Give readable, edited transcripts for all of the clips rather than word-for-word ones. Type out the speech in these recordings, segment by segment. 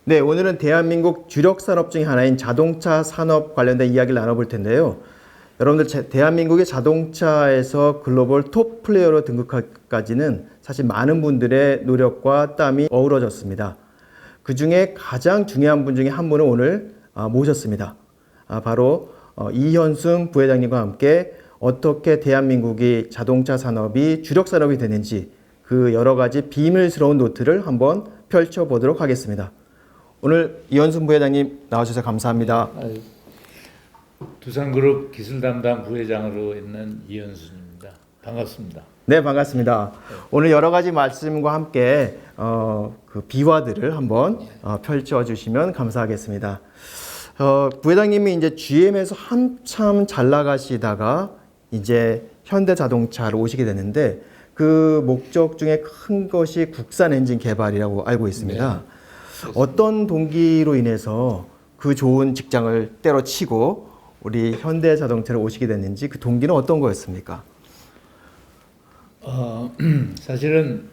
네, 오늘은 대한민국 주력 산업 중에 하나인 자동차 산업 관련된 이야기를 나눠볼 텐데요. 여러분들 대한민국의 자동차에서 글로벌 톱 플레이어로 등극하기까지는 사실 많은 분들의 노력과 땀이 어우러졌습니다. 그 중에 가장 중요한 분 중에 한 분을 오늘 모셨습니다. 바로 이현순 부회장님과 함께 어떻게 대한민국이 자동차 산업이 주력 산업이 되는지 그 여러 가지 비밀스러운 노트를 한번 펼쳐보도록 하겠습니다. 오늘 이현순 부회장님 나와주셔서 감사합니다. 두산그룹 기술 담당 부회장으로 있는 이현순입니다. 반갑습니다. 네, 반갑습니다. 오늘 여러 가지 말씀과 함께 그 비화들을 한번 펼쳐주시면 감사하겠습니다. 부회장님이 이제 GM에서 한참 잘 나가시다가 이제 현대자동차로 오시게 되는데 그 목적 중에 큰 것이 국산 엔진 개발이라고 알고 있습니다. 네. 어떤 동기로 인해서 그 좋은 직장을 때려치고 우리 현대자동차로 오시게 됐는지 그 동기는 어떤 거였습니까? 사실은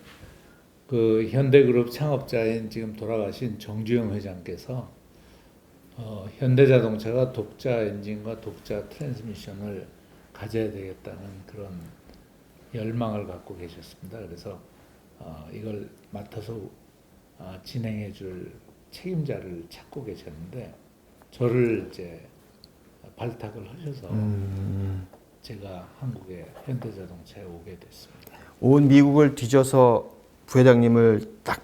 그 현대그룹 창업자인 지금 돌아가신 정주영 회장께서 현대자동차가 독자 엔진과 독자 트랜스미션을 가져야 되겠다는 그런 열망을 갖고 계셨습니다. 그래서 이걸 맡아서 진행해 줄 책임자를 찾고 계셨는데 저를 이제 발탁을 하셔서 제가 한국의 현대자동차에 오게 됐습니다. 온 미국을 뒤져서 부회장님을 딱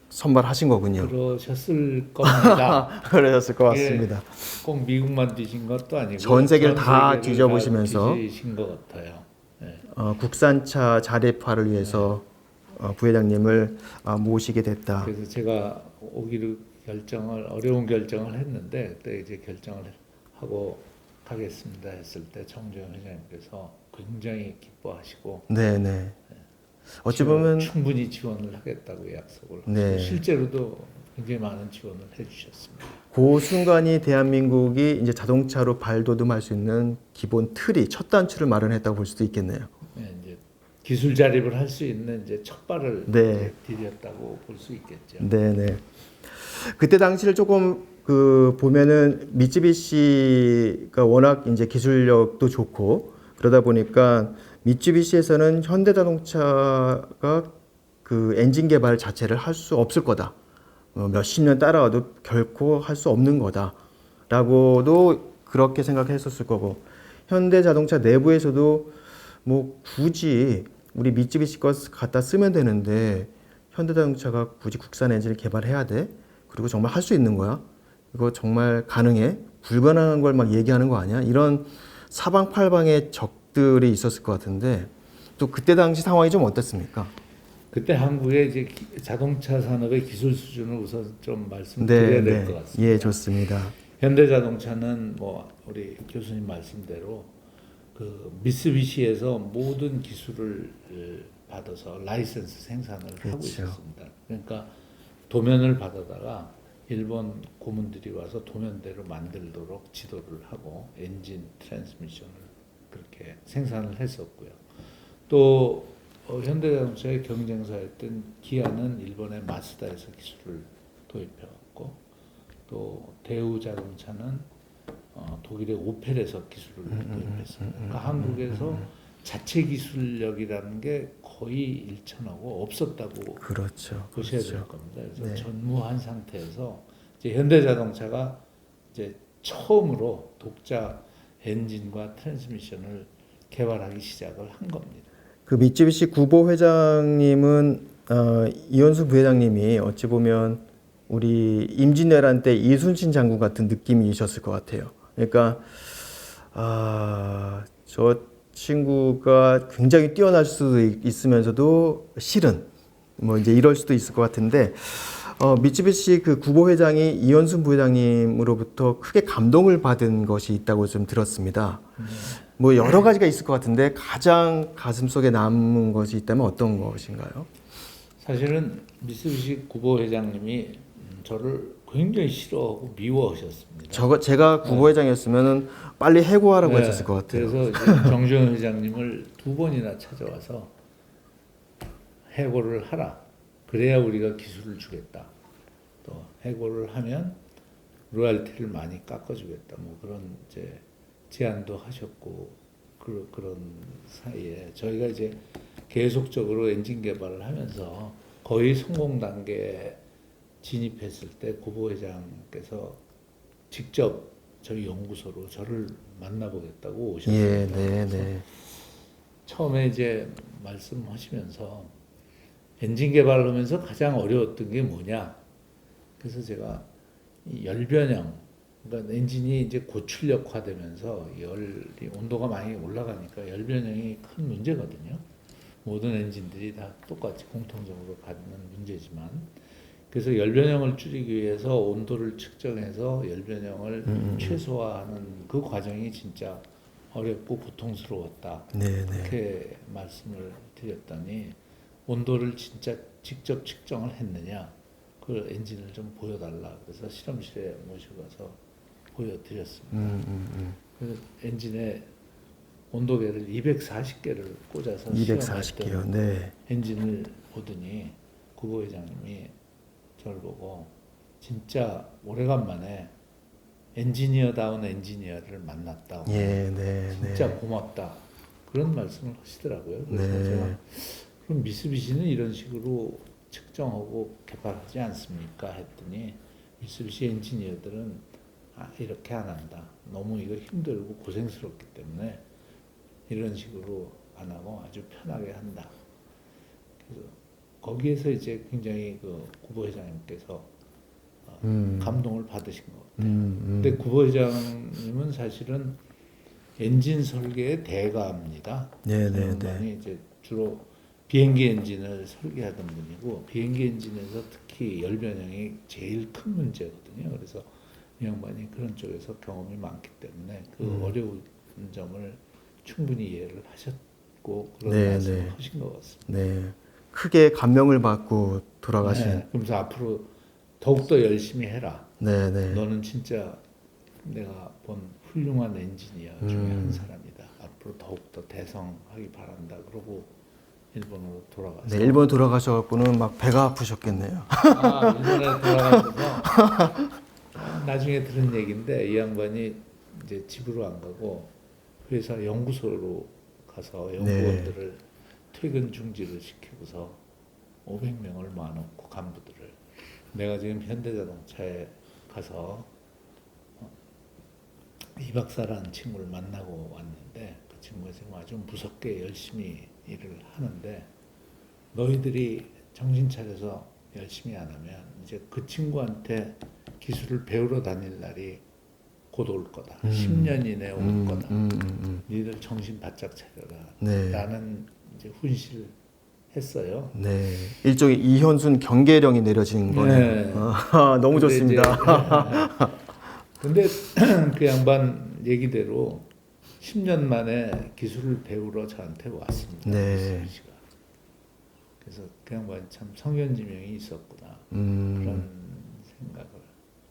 선발하신 거군요. 그러셨을 겁니다. 그러셨을 것 같습니다. 꼭 미국만 뒤진 것도 아니고 전 세계를 다 뒤져보시면서 뒤지신 것 같아요. 네. 국산차 자립화를 위해서 부회장님을 모시게 됐다. 그래서 제가 오기로 어려운 결정을 했는데 그때 이제 결정을 하고 가겠습니다 했을 때 정주영 회장님께서 굉장히 기뻐하시고 네네. 어찌 보면 충분히 지원을 하겠다고 약속을 하시고 네. 실제로도 굉장히 많은 지원을 해주셨습니다. 그 순간이 대한민국이 이제 자동차로 발돋움할 수 있는 기본 틀이 첫 단추를 마련했다고 볼 수도 있겠네요. 네, 이제 기술 자립을 할 수 있는 이제 첫 발을 네. 디뎠다고 볼 수 있겠죠. 네네. 그때 당시를 조금 보면은 미쯔비시가 워낙 이제 기술력도 좋고 그러다 보니까 미쯔비시에서는 현대자동차가 그 엔진 개발 자체를 할 수 없을 거다. 몇십 년 따라와도 결코 할 수 없는 거다라고도 그렇게 생각했었을 거고 현대자동차 내부에서도 뭐 굳이 우리 미쯔비시 거 갖다 쓰면 되는데 현대자동차가 굳이 국산 엔진을 개발해야 돼? 그리고 정말 할 수 있는 거야? 이거 정말 가능해? 불가능한 걸 막 얘기하는 거 아니야? 이런 사방팔방의 적들이 있었을 것 같은데 또 그때 당시 상황이 좀 어땠습니까? 그때 한국의 이제 자동차 산업의 기술 수준을 우선 좀 말씀드려야 될 것 같습니다. 예, 좋습니다. 현대자동차는 뭐 우리 교수님 말씀대로 그 미쓰비시에서 모든 기술을 받아서 라이센스 생산을 하고 있었습니다. 그러니까 도면을 받아다가 일본 고문들이 와서 도면대로 만들도록 지도를 하고 엔진, 트랜스미션을 그렇게 생산을 했었고요. 또 현대자동차의 경쟁사였던 기아는 일본의 마츠다에서 기술을 도입해왔고 또 대우자동차는 독일의 오펠에서 기술을 도입했습니다. 그러니까 한국에서 자체 기술력이라는 게 거의 일천하고 없었다고 그렇죠. 보셔야 될 겁니다. 그래서 네. 전무한 상태에서 이제 현대자동차가 이제 처음으로 독자 엔진과 트랜스미션을 개발하기 시작을 한 겁니다. 그 미쯔비시 구보 회장님은 이현수 부회장님이 어찌 보면 우리 임진왜란 때 이순신 장군 같은 느낌이셨을 것 같아요. 그러니까 저 친구가 굉장히 뛰어날 수도 있으면서도 실은 뭐 이제 이럴 수도 있을 것 같은데 미쯔비시 그 구보 회장이 이현순 부회장님으로부터 크게 감동을 받은 것이 있다고 좀 들었습니다. 뭐 여러 가지가 있을 것 같은데 가장 가슴 속에 남은 것이 있다면 어떤 것인가요? 사실은 미쓰비시 구보 회장님이 저를 굉장히 싫어하고 미워하셨습니다. 제가 구보 회장이었으면 빨리 해고하라고 네, 했었을 것 같아요. 그래서 이제 정주영 회장님을 2번이나 찾아와서 해고를 하라. 그래야 우리가 기술을 주겠다. 또 해고를 하면 로얄티를 많이 깎아주겠다. 뭐 그런 이제 제안도 하셨고 그런 사이에 저희가 이제 계속적으로 엔진 개발을 하면서 거의 성공 단계에 진입했을 때 고보 회장께서 직접 저희 연구소로 저를 만나보겠다고 오셨습니다. 예, 네, 그래서 네. 처음에 이제 말씀하시면서 엔진 개발을 하면서 가장 어려웠던 게 뭐냐? 그래서 제가 이 열변형, 그러니까 엔진이 이제 고출력화되면서 열이 온도가 많이 올라가니까 열변형이 큰 문제거든요. 모든 엔진들이 다 똑같이 공통적으로 갖는 문제지만, 그래서 열변형을 줄이기 위해서 온도를 측정해서 열변형을 최소화하는 그 과정이 진짜 어렵고 고통스러웠다. 네, 네. 이렇게 말씀을 드렸더니 온도를 진짜 직접 측정을 했느냐, 그 엔진을 좀 보여달라. 그래서 실험실에 모시고 가서 보여드렸습니다. 그래서 엔진에 온도계를 240개를 꽂아서 시험할 240개요. 때 네. 엔진을 보더니 구보 회장님이 저를 보고 진짜 오래간만에 엔지니어다운 엔지니어를 만났다. 예, 네, 진짜 네. 고맙다. 그런 말씀을 하시더라고요. 그래서 네. 제가 그럼 미쓰비시는 이런 식으로 측정하고 개발하지 않습니까? 했더니 미쓰비시 엔지니어들은 이렇게 안 한다. 너무 이거 힘들고 고생스럽기 때문에 이런 식으로 안 하고 아주 편하게 한다. 그래서 거기에서 이제 굉장히 그 구보 회장님께서 감동을 받으신 것 같아요. 근데 구보 회장님은 사실은 엔진 설계의 대가입니다. 네, 그 네, 양반이 이제 주로 비행기 엔진을 설계하던 분이고 비행기 엔진에서 특히 열변형이 제일 큰 문제거든요. 그래서 이 양반이 그런 쪽에서 경험이 많기 때문에 그 어려운 점을 충분히 이해를 하셨고 그런 네, 말씀을 네. 하신 것 같습니다. 네. 크게 감명을 받고 돌아가신. 네, 그러면서 앞으로 더욱더 열심히 해라. 네, 네. 너는 진짜 내가 본 훌륭한 엔지니어 중에 한 사람이다. 앞으로 더욱더 대성하기 바란다. 그러고 일본으로 돌아가서 네, 일본 돌아가셔갖고는 막 배가 아프셨겠네요. 일본에 돌아가셔서 나중에 들은 얘기인데 이 양반이 이제 집으로 안 가고 회사 연구소로 가서 연구원들을 퇴근 중지를 시키고서 500명을 모아놓고 간부들을 내가 지금 현대자동차에 가서 이 박사라는 친구를 만나고 왔는데 그 친구가 지금 아주 무섭게 열심히 일을 하는데 너희들이 정신 차려서 열심히 안 하면 이제 그 친구한테 기술을 배우러 다닐 날이 곧 올 거다. 10년 이내에 올 거다. 너희들 정신 바짝 차려라. 네. 라는 이제 훈시를 했어요. 네. 일종의 이현순 경계령이 내려진 거네요. 네. 너무 근데 좋습니다. 근데 그 양반 얘기대로 10년 만에 기술을 배우러 저한테 왔습니다. 네. 미쓰비시가. 그래서 그 양반 참 성견지명이 있었구나. 그런 생각을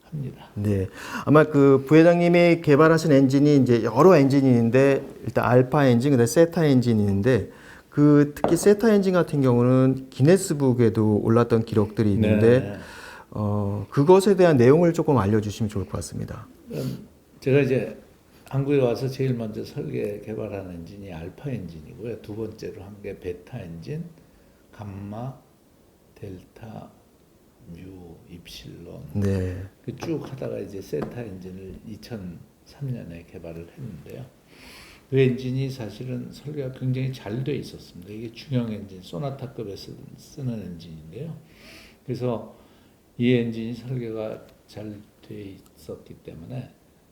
합니다. 네. 아마 그 부회장님이 개발하신 엔진이 이제 여러 엔진이 있는데 일단 알파 엔진, 그다음에 세타 엔진이 있는데 그 특히 세타 엔진 같은 경우는 기네스북에도 올랐던 기록들이 있는데 네. 그것에 대한 내용을 조금 알려주시면 좋을 것 같습니다. 제가 이제 한국에 와서 제일 먼저 설계 개발한 엔진이 알파 엔진이고요. 두 번째로 한 게 베타 엔진, 감마, 델타, 뮤, 입실론. 네. 쭉 하다가 이제 세타 엔진을 2003년에 개발을 했는데요. 그 엔진이 사실은 설계가 굉장히 잘 돼 있었습니다. 이게 중형 엔진, 소나타급에 쓰는 엔진인데요. 그래서 이 엔진이 설계가 잘 돼 있었기 때문에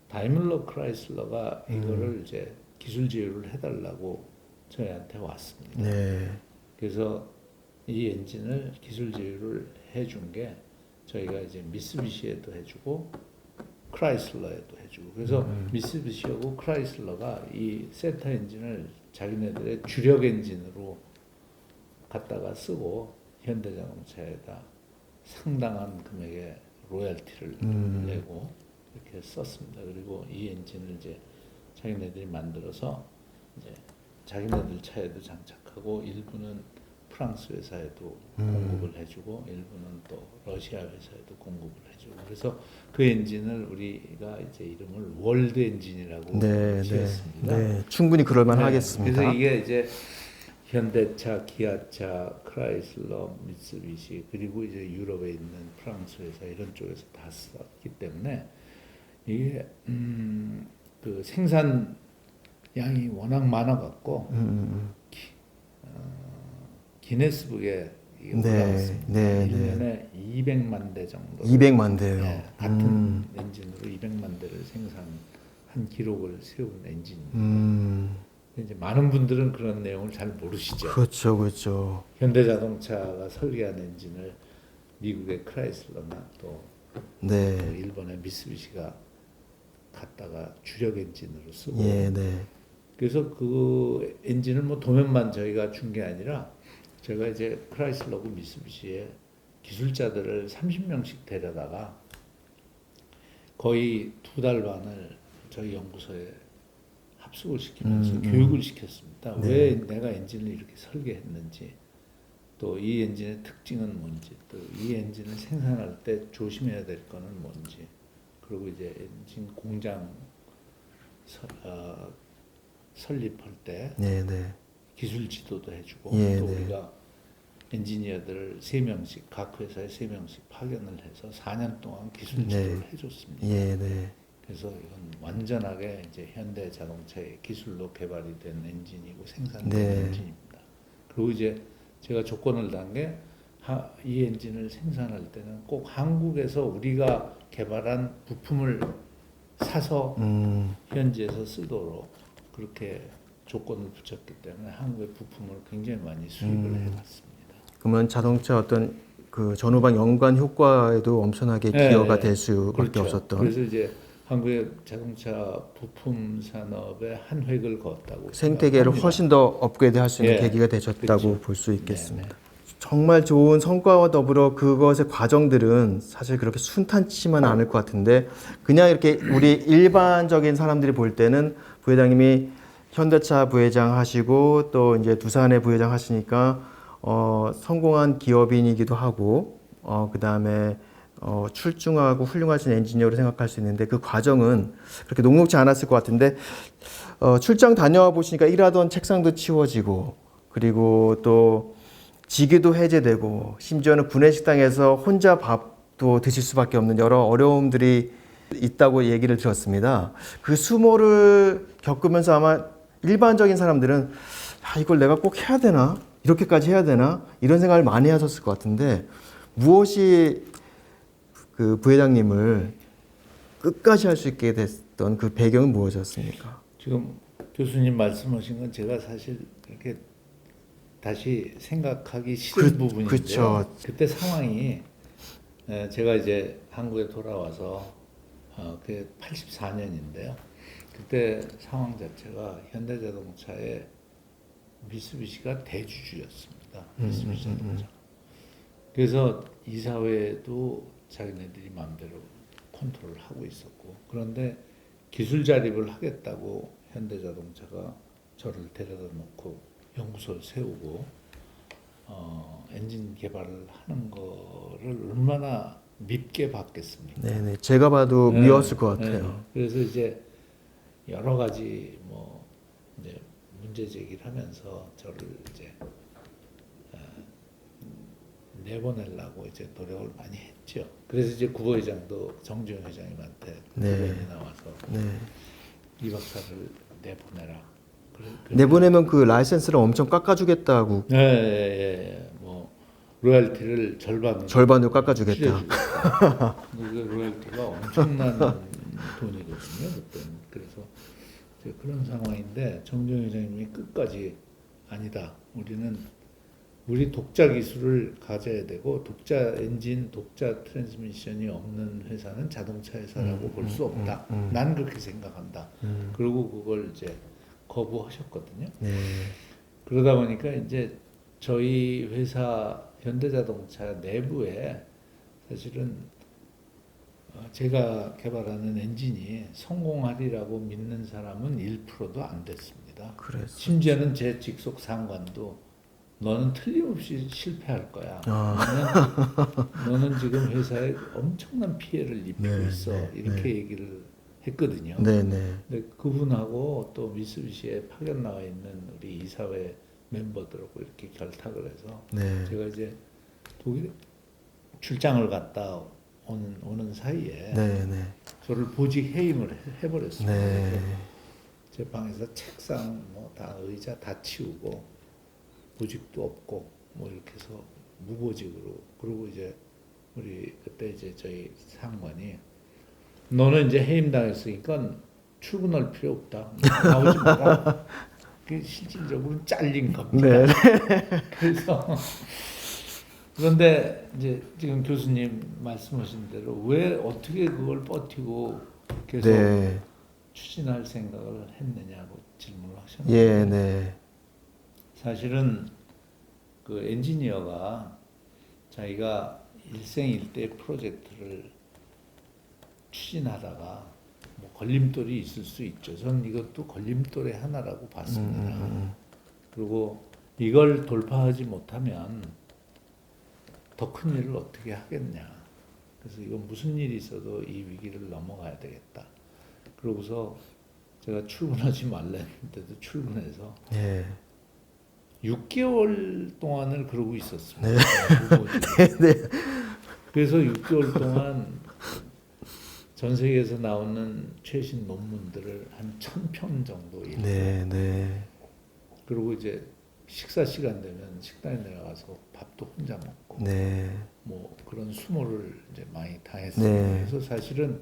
다이밀러 크라이슬러가 이거를 이제 기술 제휴를 해달라고 저희한테 왔습니다. 네. 그래서 이 엔진을 기술 제휴를 해준 게 저희가 이제 미쓰비시에도 해주고 크라이슬러에도 해주고 그래서 미쓰비시하고 크라이슬러가 이 세타 엔진을 자기네들의 주력 엔진으로 갖다가 쓰고 현대자동차에다 상당한 금액의 로열티를 내고 이렇게 썼습니다. 그리고 이 엔진을 이제 자기네들이 만들어서 이제 자기네들 차에도 장착하고 일부는 프랑스 회사에도 공급을 해주고 일부는 또 러시아 회사에도 공급을 해주고 그래서 그 엔진을 우리가 이제 이름을 월드 엔진이라고 네, 네, 지었습니다. 네, 충분히 그럴만 네, 하겠습니다. 그래서 이게 이제 현대차, 기아차, 크라이슬러, 미쓰비시 그리고 이제 유럽에 있는 프랑스 회사 이런 쪽에서 다 썼기 때문에 이게 그 생산 양이 워낙 많아 갖고 기네스북에 이게 네, 올라갔습니다. 네, 1년에 200만 대 정도. 200만 대요. 네, 같은 엔진으로 200만 대를 생산한 기록을 세운 엔진입니다. 이제 많은 분들은 그런 내용을 잘 모르시죠. 그렇죠, 그렇죠. 현대자동차가 설계한 엔진을 미국의 크라이슬러나 또 네, 일본의 미쓰비시가 갖다가 주력 엔진으로 쓰고 예, 네, 그래서 그 엔진을 뭐 도면만 저희가 준 게 아니라 제가 이제 크라이슬러고 미쓰비시의 기술자들을 30명씩 데려다가 거의 2달 반을 저희 연구소에 합숙을 시키면서 교육을 시켰습니다. 네. 왜 내가 엔진을 이렇게 설계했는지, 또 이 엔진의 특징은 뭔지, 또 이 엔진을 생산할 때 조심해야 될 거는 뭔지, 그리고 이제 엔진 공장 설립할 때 네, 네, 기술 지도도 해주고 예, 또 네. 우리가 엔지니어들을 3명씩 각 회사에 3명씩 파견을 해서 4년 동안 기술 지도를 네. 해줬습니다. 예, 네, 그래서 이건 완전하게 이제 현대 자동차의 기술로 개발이 된 엔진이고 생산된 네. 엔진입니다. 그리고 이제 제가 조건을 단 게 이 엔진을 생산할 때는 꼭 한국에서 우리가 개발한 부품을 사서 현지에서 쓰도록 그렇게 조건을 붙였기 때문에 한국의 부품을 굉장히 많이 수입을 해왔습니다. 그러면 자동차 어떤 그 전후방 연관 효과에도 엄청나게 네, 기여가 네. 될 수밖에 그렇죠. 없었던. 그래서 이제 한국의 자동차 부품 산업에 한 획을 그었다고 생태계를 생각합니다. 훨씬 더 업그레이드할 수 있는 예, 계기가 되셨다고 그렇죠. 볼 수 있겠습니다. 네, 정말 좋은 성과와 더불어 그것의 과정들은 사실 그렇게 순탄치만 않을 것 같은데 그냥 이렇게 우리 일반적인 사람들이 볼 때는 부회장님이 현대차 부회장 하시고 또 이제 두산의 부회장 하시니까 성공한 기업인이기도 하고 그다음에 출중하고 훌륭하신 엔지니어로 생각할 수 있는데 그 과정은 그렇게 녹록지 않았을 것 같은데 출장 다녀와 보시니까 일하던 책상도 치워지고 그리고 또 직위도 해제되고 심지어는 구내식당에서 혼자 밥도 드실 수밖에 없는 여러 어려움들이 있다고 얘기를 들었습니다. 그 수모를 겪으면서 아마 일반적인 사람들은 이걸 내가 꼭 해야 되나? 이렇게까지 해야 되나? 이런 생각을 많이 하셨을 것 같은데 무엇이 그 부회장님을 끝까지 할 수 있게 됐던 그 배경은 무엇이었습니까? 지금 교수님 말씀하신 건 제가 사실 이렇게 다시 생각하기 싫은 부분인데요. 그쵸. 그때 상황이 제가 이제 한국에 돌아와서 그게 84년인데요. 그때 상황 자체가 현대자동차의 미쓰비시가 대주주였습니다. 미쓰비시 자동차. 그래서 이사회도 자기네들이 마음대로 컨트롤을 하고 있었고 그런데 기술 자립을 하겠다고 현대자동차가 저를 데려다 놓고 연구소를 세우고 엔진 개발을 하는 거를 얼마나 밉게 봤겠습니까? 네네, 제가 봐도 네, 미웠을 것 네. 같아요. 그래서 이제 여러 가지 뭐 이제 문제 제기를 하면서 저를 이제 내보내려고 이제 노력을 많이 했죠. 그래서 이제 구부회장도 정주영 회장님한테 네. 두 번이 나와서 네. 이 박사를 내보내라. 내보내면 그 라이센스를 엄청 깎아주겠다고 뭐 로열티를 절반으로 깎아주겠다. 줄여주겠다. 근데 그 로열티가 엄청난 돈이거든요. 그때는. 그래서 이제 그런 상황인데 정주영 회장님이 끝까지 아니다. 우리 독자 기술을 가져야 되고 독자 엔진, 독자 트랜스미션이 없는 회사는 자동차 회사라고 볼 수 없다. 난 그렇게 생각한다. 그리고 그걸 이제 거부하셨거든요. 네. 그러다 보니까 이제 저희 회사 현대자동차 내부에 사실은 제가 개발하는 엔진이 성공하리라고 믿는 사람은 1%도 안 됐습니다. 그랬어. 심지어는 제 직속 상관도 너는 틀림없이 실패할 거야. 아. 너는 지금 회사에 엄청난 피해를 입히고 네, 있어. 네, 이렇게 얘기를 했거든요. 네네. 근데 그분하고 또 미쓰비시에 파견 나와 있는 우리 이사회 멤버들하고 이렇게 결탁을 해서 네. 제가 이제 독일 출장을 갔다 오는 사이에 네네. 저를 보직 해임을 해버렸어요. 네. 그래서 제 방에서 책상 뭐 다 의자 다 치우고 보직도 없고 뭐 이렇게 해서 무보직으로. 그리고 이제 우리 그때 이제 저희 상관이 너는 이제 해임당했으니까 출근할 필요 없다. 나오지 마라. 그게 실질적으로는 잘린 겁니다. 네. 그래서 그런데 이제 지금 교수님 말씀하신 대로 왜 어떻게 그걸 버티고 계속 네. 추진할 생각을 했느냐고 질문을 하셨는데 예, 네. 사실은 그 엔지니어가 자기가 일생일대 프로젝트를 추진하다가 뭐 걸림돌이 있을 수 있죠. 저는 이것도 걸림돌의 하나라고 봤습니다. 그리고 이걸 돌파하지 못하면 더 큰 일을 어떻게 하겠냐. 그래서 이건 무슨 일이 있어도 이 위기를 넘어가야 되겠다. 그러고서 제가 출근하지 말라 했는데도 출근해서 예. 6개월 동안을 그러고 있었습니다. 네. 그래서 6개월 동안 전 세계에서 나오는 최신 논문들을 한 1000편 정도 읽고 네, 네. 그리고 이제 식사 시간 되면 식당에 내려가서 밥도 혼자 먹고 네. 뭐 그런 수모를 이제 많이 당했습니다. 네. 그래서 사실은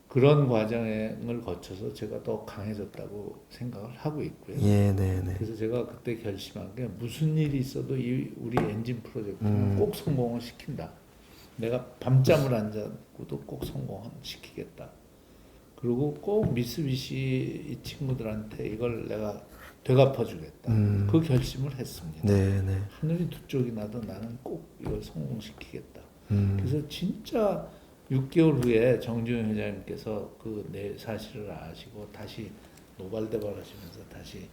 그런 과정을 거쳐서 제가 더 강해졌다고 생각을 하고 있고요. 예, 네, 네. 그래서 제가 그때 결심한 게 무슨 일이 있어도 이 우리 엔진 프로젝트는 꼭 성공을 시킨다. 내가 밤잠을 안 자고도 꼭 성공시키겠다. 그리고 꼭 미쓰비시 이 친구들한테 이걸 내가 되갚아주겠다. 그 결심을 했습니다. 네, 네. 하늘이 두 쪽이 나도 나는 꼭 이걸 성공시키겠다. 음. 그래서 진짜 6개월 후에 정주영 회장님께서 그 내 사실을 아시고 다시 노발대발 하시면서 다시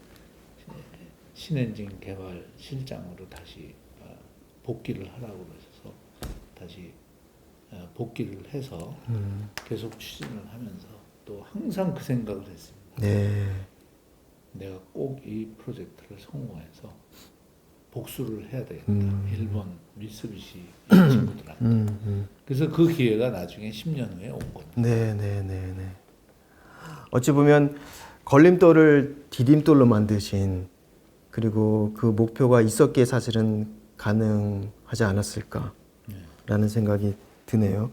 신엔진 개발 실장으로 다시 복귀를 하라고 그러셔서 다시 복귀를 해서 계속 추진을 하면서 또 항상 그 생각을 했습니다. 네. 내가 꼭 이 프로젝트를 성공해서 복수를 해야 되겠다. 일본 미쓰비시 친구들한테. 그래서 그 기회가 나중에 10년 후에 온 겁니다. 네, 네, 네, 네. 어찌 보면 걸림돌을 디딤돌로 만드신 그리고 그 목표가 있었기에 사실은 가능하지 않았을까라는 생각이 드네요.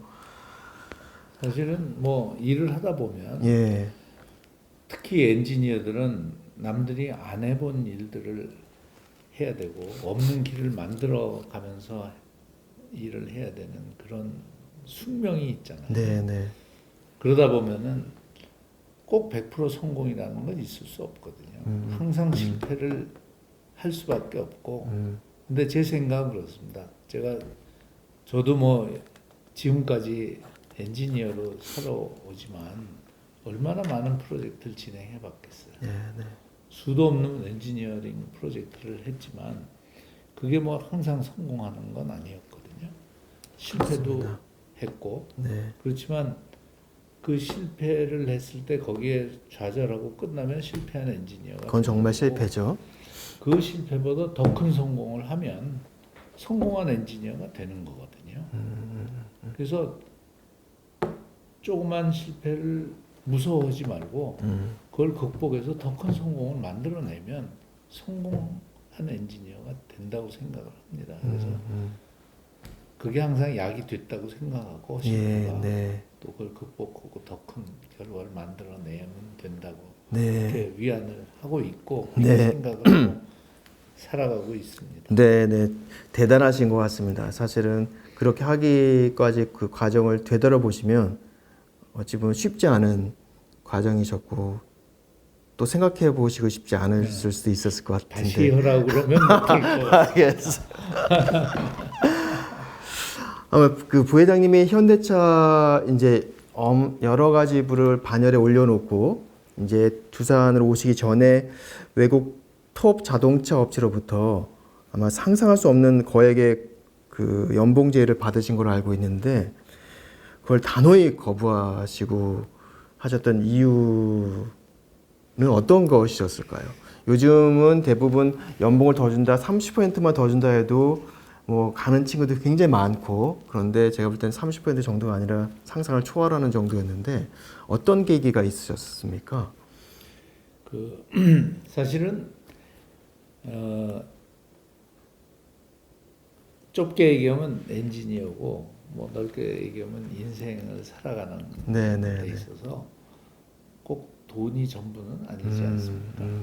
사실은 뭐 일을 하다 보면 예. 특히 엔지니어들은 남들이 안 해본 일들을 해야 되고 없는 길을 만들어 가면서 일을 해야 되는 그런 숙명이 있잖아요. 네, 네. 그러다 보면은 꼭 100% 성공이라는 건 있을 수 없거든요. 항상 실패를 할 수밖에 없고. 근데 제 생각은 그렇습니다. 저도 뭐 지금까지 엔지니어로 살아오지만 얼마나 많은 프로젝트를 진행해 봤겠어요. 네, 네. 수도 없는 엔지니어링 프로젝트를 했지만 그게 뭐 항상 성공하는 건 아니었거든요. 실패도 그렇습니다. 했고 네. 그렇지만 그 실패를 했을 때 거기에 좌절하고 끝나면 실패한 엔지니어가 그건 정말 되는 거고 실패죠. 그 실패보다 더 큰 성공을 하면 성공한 엔지니어가 되는 거거든요. 그래서 조그만 실패를 무서워하지 말고 그걸 극복해서 더 큰 성공을 만들어내면 성공한 엔지니어가 된다고 생각을 합니다. 그래서 그게 항상 약이 됐다고 생각하고 예, 실패가 네. 또 그걸 극복하고 더 큰 결과를 만들어내면 된다고 네. 이렇게 위안을 하고 있고 네. 그렇게 생각을 하고 살아가고 있습니다. 네, 네. 대단하신 것 같습니다. 사실은 그렇게 하기까지 그 과정을 되돌아보시면 어찌 보면 쉽지 않은 과정이셨고 또 생각해 보시고 싶지 않으실 수도 있었을 것 같은데. 다시 하라고 그러면 못할 것 같아요. 알겠어. 아마 그 부회장님이 현대차 이제 여러 가지 부를 반열에 올려놓고 이제 두산으로 오시기 전에 외국 톱 자동차 업체로부터 아마 상상할 수 없는 거액의 그 연봉제를 받으신 걸로 알고 있는데 그걸 단호히 거부하시고 하셨던 이유는 어떤 것이었을까요? 요즘은 대부분 연봉을 더 준다, 30%만 더 준다 해도 뭐 가는 친구들이 굉장히 많고, 그런데 제가 볼 때는 30% 정도가 아니라 상상을 초월하는 정도였는데 어떤 계기가 있으셨습니까? 그 사실은 좁게 얘기하면 엔지니어고 뭐 넓게 얘기하면 인생을 살아가는 네, 데 네, 네. 있어서 꼭 돈이 전부는 아니지 않습니까? 음.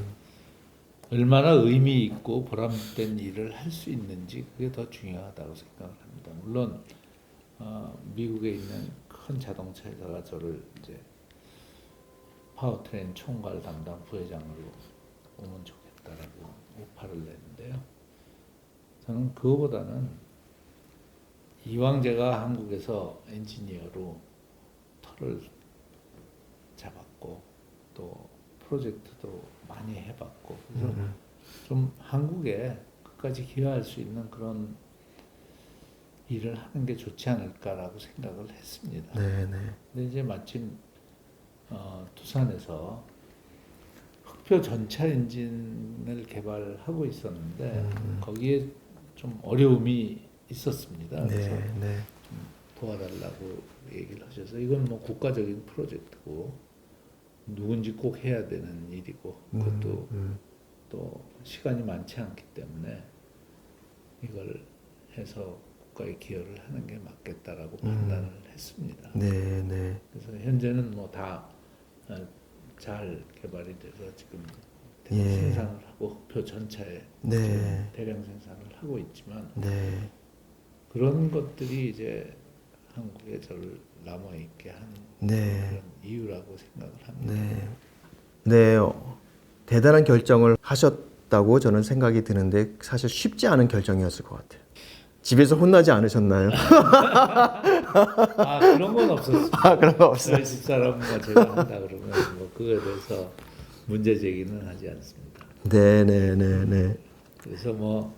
얼마나 의미 있고 보람된 일을 할 수 있는지 그게 더 중요하다고 생각을 합니다. 물론 미국에 있는 큰 자동차 회사가 저를 이제 파워트레인 총괄 담당 부회장으로 오면 좋겠다라고 오파를 냈는데요. 저는 그거보다는 이왕 제가 한국에서 엔지니어로 터를 잡았고 또 프로젝트도 많이 해봤고 그래서 좀 한국에 끝까지 기여할 수 있는 그런 일을 하는 게 좋지 않을까라고 생각을 했습니다. 네, 네. 근데 이제 마침 두산에서 흑표 전차 엔진을 개발하고 있었는데 거기에 좀 어려움이 있었습니다. 그래서 네, 네. 도와달라고 얘기를 하셔서 이건 뭐 국가적인 프로젝트고 누군지 꼭 해야 되는 일이고 그것도 또 시간이 많지 않기 때문에 이걸 해서 국가에 기여를 하는 게 맞겠다라고 판단을 했습니다. 네, 네. 그래서 현재는 뭐 다 잘 개발이 돼서 지금 예. 생산을 하고 흑표 전차에 네. 지금 대량 생산을 하고 있지만 네. 그런 것들이 이제 한국에 저를 남아 있게 하는 네. 그런 이유라고 생각을 합니다. 네. 네. 대단한 결정을 하셨다고 저는 생각이 드는데 사실 쉽지 않은 결정이었을 것 같아요. 집에서 혼나지 않으셨나요? 아 그런 건 없었습니다. 아, 그런 거 없어요. 저희 집사람과 제가 한다 그러면 뭐 그거에 대해서 문제 제기는 하지 않습니다. 네, 네, 네, 네. 그래서 뭐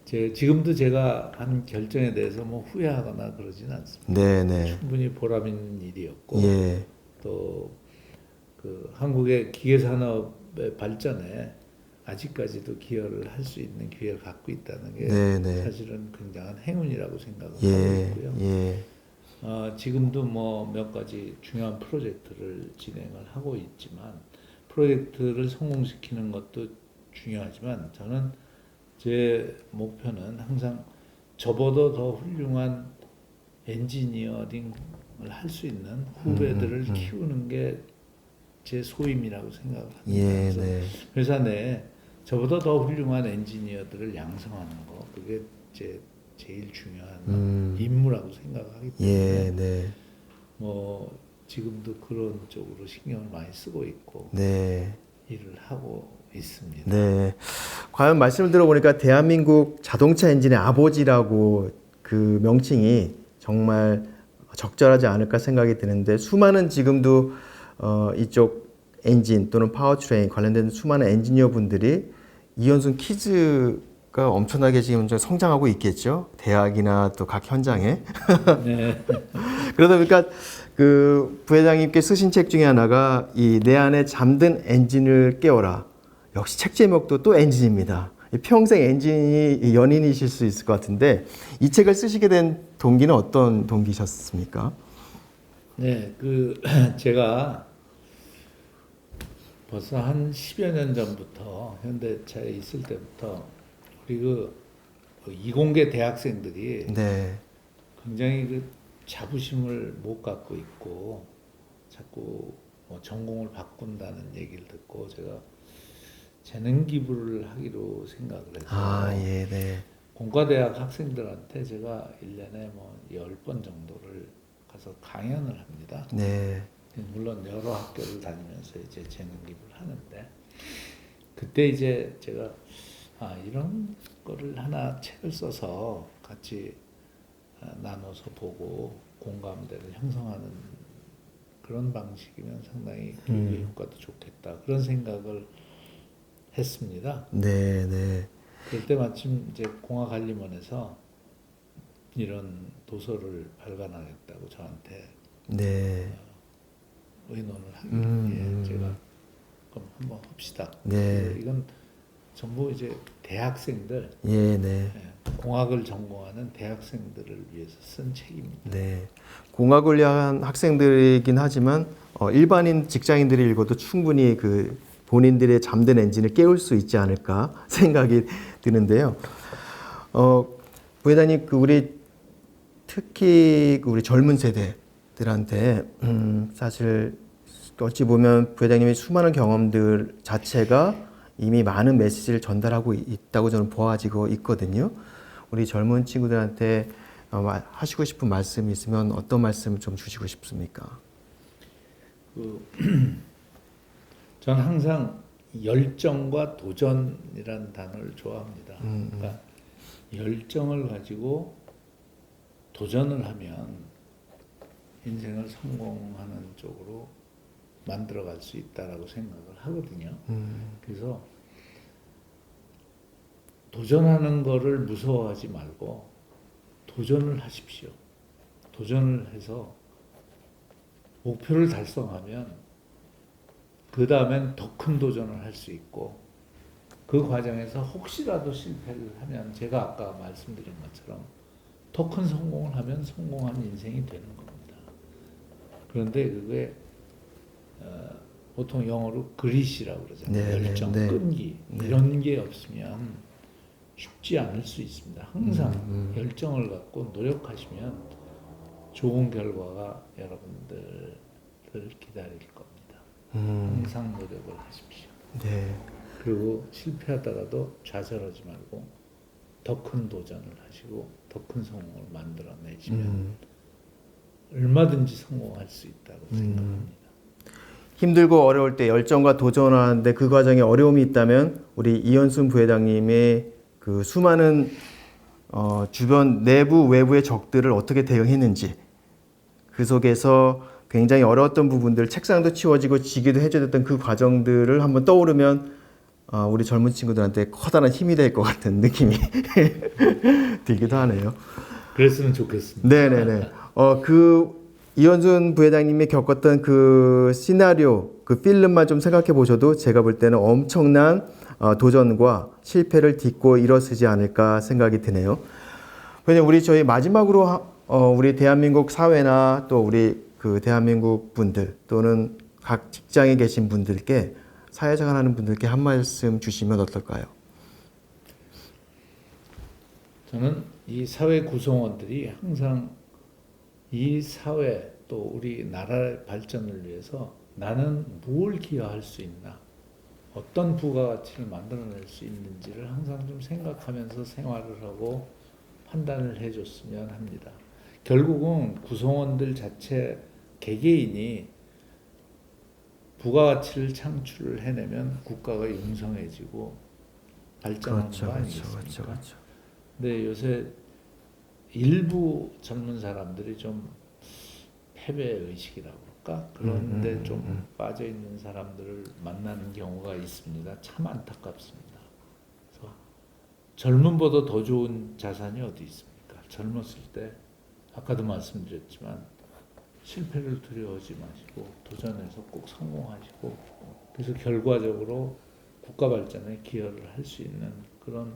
지금도 제가 한 결정에 대해서 뭐 후회하거나 그러진 않습니다. 네, 네. 충분히 보람 있는 일이었고 예. 또 그 한국의 기계 산업의 발전에 아직까지도 기여를 할 수 있는 기회를 갖고 있다는 게 네, 네. 사실은 굉장한 행운이라고 생각을 하고 예. 있고요. 예. 지금도 뭐 몇 가지 중요한 프로젝트를 진행을 하고 있지만 프로젝트를 성공시키는 것도 중요하지만 저는 제 목표는 항상 저보다 더 훌륭한 엔지니어링을 할 수 있는 후배들을 키우는 게 제 소임이라고 생각을 합니다. 예, 그래서 네. 회사 내에 저보다 더 훌륭한 엔지니어들을 양성하는 거 그게 제일 중요한 임무라고 생각하기 때문에 예, 네. 뭐 지금도 그런 쪽으로 신경을 많이 쓰고 있고 네. 일을 하고 있습니다. 네. 과연 말씀을 들어보니까 대한민국 자동차 엔진의 아버지라고 그 명칭이 정말 적절하지 않을까 생각이 드는데 수많은 지금도 이쪽 엔진 또는 파워트레인 관련된 수많은 엔지니어 분들이 이현순 키즈가 엄청나게 지금 좀 성장하고 있겠죠. 대학이나 또 각 현장에. 네. 그러다 보니까 그 부회장님께 쓰신 책 중에 하나가 이 내 안에 잠든 엔진을 깨워라. 역시 책 제목도 또 엔진입니다. 평생 엔진이 연인이실 수 있을 것 같은데 이 책을 쓰시게 된 동기는 어떤 동기셨습니까? 네, 제가 벌써 한 10여 년 전부터 현대차에 있을 때부터 우리 이공계 대학생들이 네. 굉장히 자부심을 못 갖고 있고 자꾸 뭐 전공을 바꾼다는 얘기를 듣고 제가 재능 기부를 하기로 생각을 해서 아, 예, 네. 공과대학 학생들한테 제가 1년에 뭐 10번 정도를 가서 강연을 합니다. 네. 물론 여러 학교를 다니면서 이제 재능 기부를 하는데 그때 이제 제가 이런 거를 하나 책을 써서 같이 나눠서 보고 공감대를 형성하는 그런 방식이면 상당히 교육의 효과도 좋겠다 그런 생각을 했습니다. 네, 네. 그럴 때 마침 이제 공화관리원에서 이런 도서를 발간하겠다고 저한테 네. 의논을 하길래 제가 그럼 한번 합시다. 네. 이건 전부 이제 대학생들, 예, 네. 공학을 전공하는 대학생들을 위해서 쓴 책입니다. 네. 공학을 위한 학생들이긴 하지만 일반인 직장인들이 읽어도 충분히 그 본인들의 잠든 엔진을 깨울 수 있지 않을까 생각이 드는데요. 부회장님, 그 우리 특히 그 우리 젊은 세대들한테 사실 어찌 보면 부회장님의 수많은 경험들 자체가 이미 많은 메시지를 전달하고 있다고 저는 보아지고 있거든요. 우리 젊은 친구들한테 하시고 싶은 말씀이 있으면 어떤 말씀을 좀 주시고 싶습니까? 저는 항상 열정과 도전이라는 단어를 좋아합니다. 그러니까 열정을 가지고 도전을 하면 인생을 성공하는 쪽으로 만들어갈 수 있다라고 생각을 하거든요. 그래서 도전하는 거를 무서워하지 말고 도전을 하십시오. 도전을 해서 목표를 달성하면 그 다음엔 더 큰 도전을 할 수 있고 그 과정에서 혹시라도 실패를 하면 제가 아까 말씀드린 것처럼 더 큰 성공을 하면 성공한 인생이 되는 겁니다. 그런데 그게 보통 영어로 그릿이라고 그러잖아요. 네, 열정, 네, 끈기 이런 게 없으면 쉽지 않을 수 있습니다. 항상 열정을 갖고 노력하시면 좋은 결과가 여러분들을 기다릴 겁니다. 항상 노력을 하십시오. 네. 그리고 실패하다가도 좌절하지 말고 더 큰 도전을 하시고 더 큰 성공을 만들어내시면 얼마든지 성공할 수 있다고 생각합니다. 힘들고 어려울 때 열정과 도전하는데 그 과정에 어려움이 있다면 우리 이현순 부회장님의 그 수많은 주변 내부 외부의 적들을 어떻게 대응했는지 그 속에서 굉장히 어려웠던 부분들 책상도 치워지고 지기도 해줬던 그 과정들을 한번 떠오르면 우리 젊은 친구들한테 커다란 힘이 될 것 같은 느낌이 들기도 하네요. 그랬으면 좋겠습니다. 네네네. 그 이현순 부회장님이 겪었던 그 시나리오, 그 필름만 좀 생각해 보셔도 제가 볼 때는 엄청난 도전과 실패를 딛고 일어서지 않을까 생각이 드네요. 왜냐면 우리 저희 마지막으로 우리 대한민국 사회나 또 우리 그 대한민국 분들 또는 각 직장에 계신 분들께 사회생활 하는 분들께 한 말씀 주시면 어떨까요? 저는 이 사회 구성원들이 항상 이 사회 또 우리 나라의 발전을 위해서 나는 뭘 기여할 수 있나, 어떤 부가가치를 만들어낼 수 있는지를 항상 좀 생각하면서 생활을 하고 판단을 해줬으면 합니다. 결국은 구성원들 자체 개개인이 부가가치를 창출을 해내면 국가가 융성해지고 발전하는 거 아니겠습니까? 그렇죠. 근데 요새 일부 젊은 사람들이 좀 패배 의식이라고 할까? 그런데 좀 빠져 있는 사람들을 만나는 경우가 있습니다. 참 안타깝습니다. 그래서 젊음보다 더 좋은 자산이 어디 있습니까? 젊었을 때 아까도 말씀드렸지만 실패를 두려워하지 마시고 도전해서 꼭 성공하시고 그래서 결과적으로 국가 발전에 기여를 할 수 있는 그런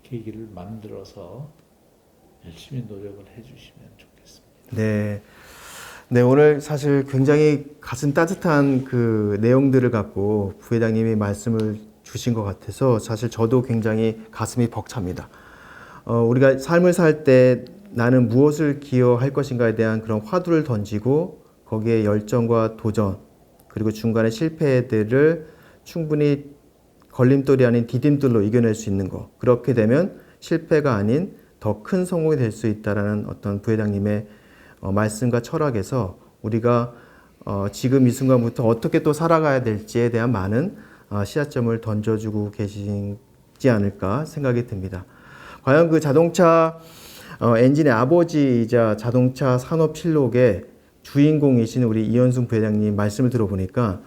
계기를 만들어서 열심히 노력을 해주시면 좋겠습니다. 네. 네, 오늘 사실 굉장히 가슴 따뜻한 그 내용들을 갖고 부회장님이 말씀을 주신 것 같아서 사실 저도 굉장히 가슴이 벅찹니다. 우리가 삶을 살 때 나는 무엇을 기여할 것인가에 대한 그런 화두를 던지고 거기에 열정과 도전 그리고 중간에 실패들을 충분히 걸림돌이 아닌 디딤돌로 이겨낼 수 있는 거. 그렇게 되면 실패가 아닌 더 큰 성공이 될 수 있다라는 어떤 부회장님의 말씀과 철학에서 우리가 지금 이 순간부터 어떻게 또 살아가야 될지에 대한 많은 시사점을 던져주고 계시지 않을까 생각이 듭니다. 과연 그 자동차 엔진의 아버지이자 자동차 산업실록의 주인공이신 우리 이현순 부회장님 말씀을 들어보니까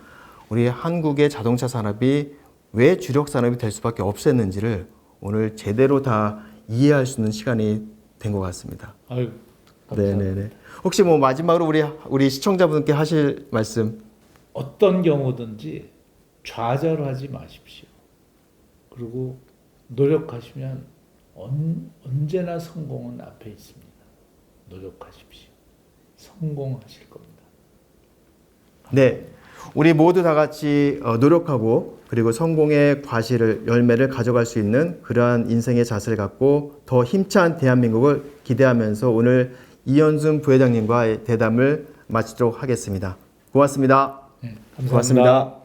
우리 한국의 자동차 산업이 왜 주력 산업이 될 수밖에 없었는지를 오늘 제대로 다 이해할 수 있는 시간이 된 것 같습니다. 아유, 감사합니다. 네네네. 혹시 뭐 마지막으로 우리 시청자분께 하실 말씀? 어떤 경우든지 좌절하지 마십시오. 그리고 노력하시면 언제나 성공은 앞에 있습니다. 노력하십시오. 성공하실 겁니다. 네. 우리 모두 다 같이 노력하고 그리고 성공의 과실을 열매를 가져갈 수 있는 그러한 인생의 자세를 갖고 더 힘찬 대한민국을 기대하면서 오늘 이현순 부회장님과의 대담을 마치도록 하겠습니다. 고맙습니다. 네, 감사합니다. 고맙습니다.